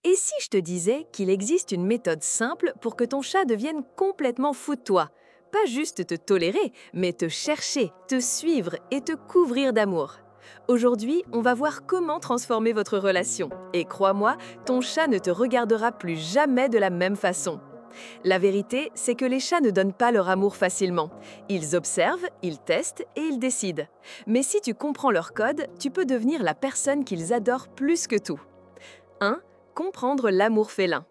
Et si je te disais qu'il existe une méthode simple pour que ton chat devienne complètement fou de toi? Pas juste te tolérer, mais te chercher, te suivre et te couvrir d'amour. Aujourd'hui, on va voir comment transformer votre relation. Et crois-moi, ton chat ne te regardera plus jamais de la même façon. La vérité, c'est que les chats ne donnent pas leur amour facilement. Ils observent, ils testent et ils décident. Mais si tu comprends leur code, tu peux devenir la personne qu'ils adorent plus que tout. 1. Comprendre l'amour félin.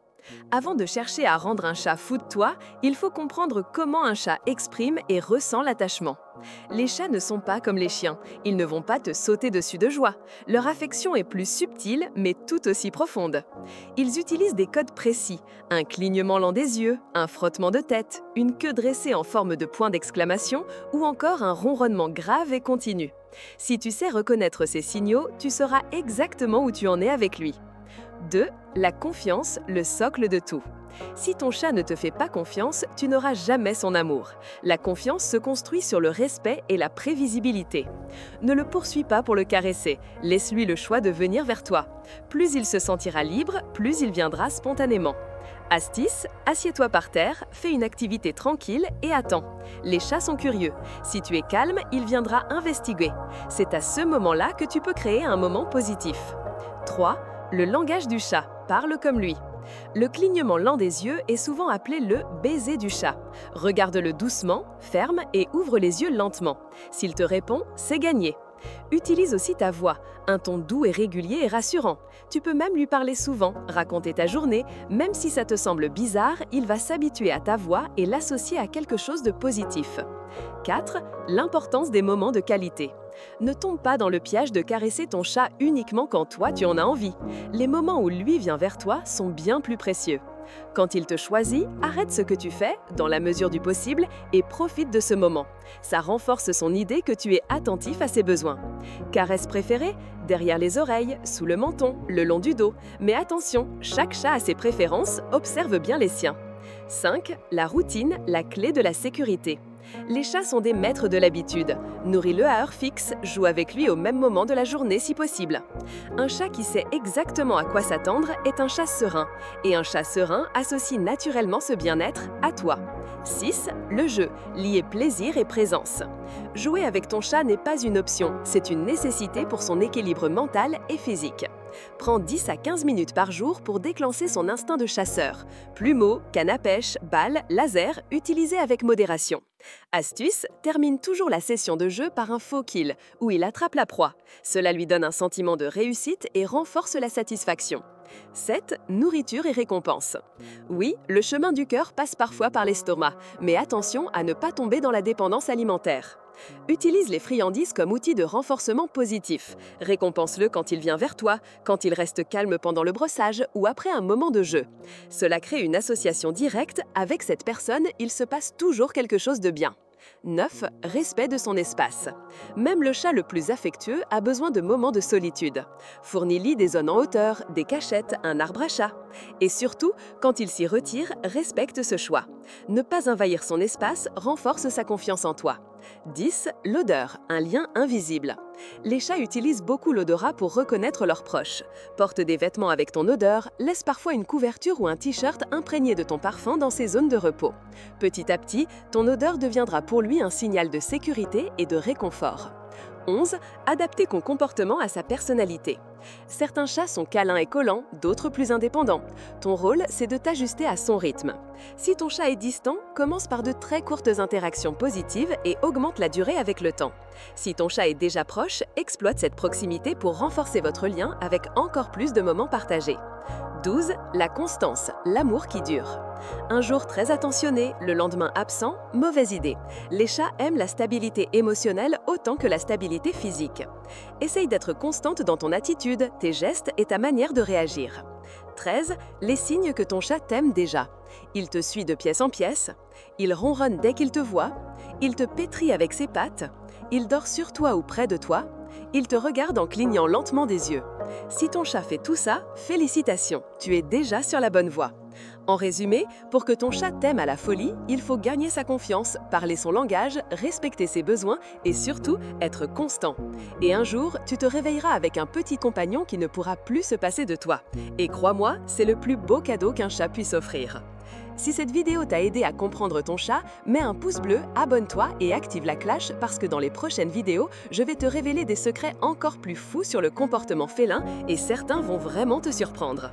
Avant de chercher à rendre un chat fou de toi, il faut comprendre comment un chat exprime et ressent l'attachement. Les chats ne sont pas comme les chiens, ils ne vont pas te sauter dessus de joie. Leur affection est plus subtile, mais tout aussi profonde. Ils utilisent des codes précis, un clignement lent des yeux, un frottement de tête, une queue dressée en forme de point d'exclamation ou encore un ronronnement grave et continu. Si tu sais reconnaître ces signaux, tu sauras exactement où tu en es avec lui. 2. La confiance, le socle de tout. Si ton chat ne te fait pas confiance, tu n'auras jamais son amour. La confiance se construit sur le respect et la prévisibilité. Ne le poursuis pas pour le caresser, laisse-lui le choix de venir vers toi. Plus il se sentira libre, plus il viendra spontanément. Astuce, assieds-toi par terre, fais une activité tranquille et attends. Les chats sont curieux. Si tu es calme, il viendra investiguer. C'est à ce moment-là que tu peux créer un moment positif. 3. Le langage du chat. Parle comme lui. Le clignement lent des yeux est souvent appelé le baiser du chat. Regarde-le doucement, ferme et ouvre les yeux lentement. S'il te répond, c'est gagné. Utilise aussi ta voix, un ton doux et régulier et rassurant. Tu peux même lui parler souvent, raconter ta journée, même si ça te semble bizarre, il va s'habituer à ta voix et l'associer à quelque chose de positif. 4. L'importance des moments de qualité. Ne tombe pas dans le piège de caresser ton chat uniquement quand toi tu en as envie. Les moments où lui vient vers toi sont bien plus précieux. Quand il te choisit, arrête ce que tu fais, dans la mesure du possible, et profite de ce moment. Ça renforce son idée que tu es attentif à ses besoins. Caresse préférée? Derrière les oreilles, sous le menton, le long du dos. Mais attention, chaque chat a ses préférences, observe bien les siens. 5. La routine, la clé de la sécurité. Les chats sont des maîtres de l'habitude. Nourris-le à heure fixe, joue avec lui au même moment de la journée si possible. Un chat qui sait exactement à quoi s'attendre est un chat serein. Et un chat serein associe naturellement ce bien-être à toi. 6. Le jeu, lié plaisir et présence. Jouer avec ton chat n'est pas une option, c'est une nécessité pour son équilibre mental et physique. Prends 10 à 15 minutes par jour pour déclencher son instinct de chasseur. Plumeau, canne à pêche, balle, laser, utilisés avec modération. Astuce, termine toujours la session de jeu par un faux kill, où il attrape la proie. Cela lui donne un sentiment de réussite et renforce la satisfaction. 7. Nourriture et récompense. Oui, le chemin du cœur passe parfois par l'estomac, mais attention à ne pas tomber dans la dépendance alimentaire. Utilise les friandises comme outil de renforcement positif. Récompense-le quand il vient vers toi, quand il reste calme pendant le brossage ou après un moment de jeu. Cela crée une association directe, avec cette personne, il se passe toujours quelque chose de bien. 9. Respect de son espace. Même le chat le plus affectueux a besoin de moments de solitude. Fournis-lui des zones en hauteur, des cachettes, un arbre à chat. Et surtout, quand il s'y retire, respecte ce choix. Ne pas envahir son espace renforce sa confiance en toi. 10. L'odeur, un lien invisible. Les chats utilisent beaucoup l'odorat pour reconnaître leurs proches. Porte des vêtements avec ton odeur, laisse parfois une couverture ou un t-shirt imprégné de ton parfum dans ses zones de repos. Petit à petit, ton odeur deviendra pour lui un signal de sécurité et de réconfort. 11. Adapter ton comportement à sa personnalité. Certains chats sont câlins et collants, d'autres plus indépendants. Ton rôle, c'est de t'ajuster à son rythme. Si ton chat est distant, commence par de très courtes interactions positives et augmente la durée avec le temps. Si ton chat est déjà proche, exploite cette proximité pour renforcer votre lien avec encore plus de moments partagés. 12. La constance, l'amour qui dure. Un jour très attentionné, le lendemain absent, mauvaise idée. Les chats aiment la stabilité émotionnelle autant que la stabilité physique. Essaye d'être constante dans ton attitude, tes gestes et ta manière de réagir. 13. Les signes que ton chat t'aime déjà. Il te suit de pièce en pièce. Il ronronne dès qu'il te voit. Il te pétrit avec ses pattes. Il dort sur toi ou près de toi. Il te regarde en clignant lentement des yeux. Si ton chat fait tout ça, félicitations, tu es déjà sur la bonne voie. En résumé, pour que ton chat t'aime à la folie, il faut gagner sa confiance, parler son langage, respecter ses besoins et surtout être constant. Et un jour, tu te réveilleras avec un petit compagnon qui ne pourra plus se passer de toi. Et crois-moi, c'est le plus beau cadeau qu'un chat puisse offrir. Si cette vidéo t'a aidé à comprendre ton chat, mets un pouce bleu, abonne-toi et active la cloche parce que dans les prochaines vidéos, je vais te révéler des secrets encore plus fous sur le comportement félin et certains vont vraiment te surprendre.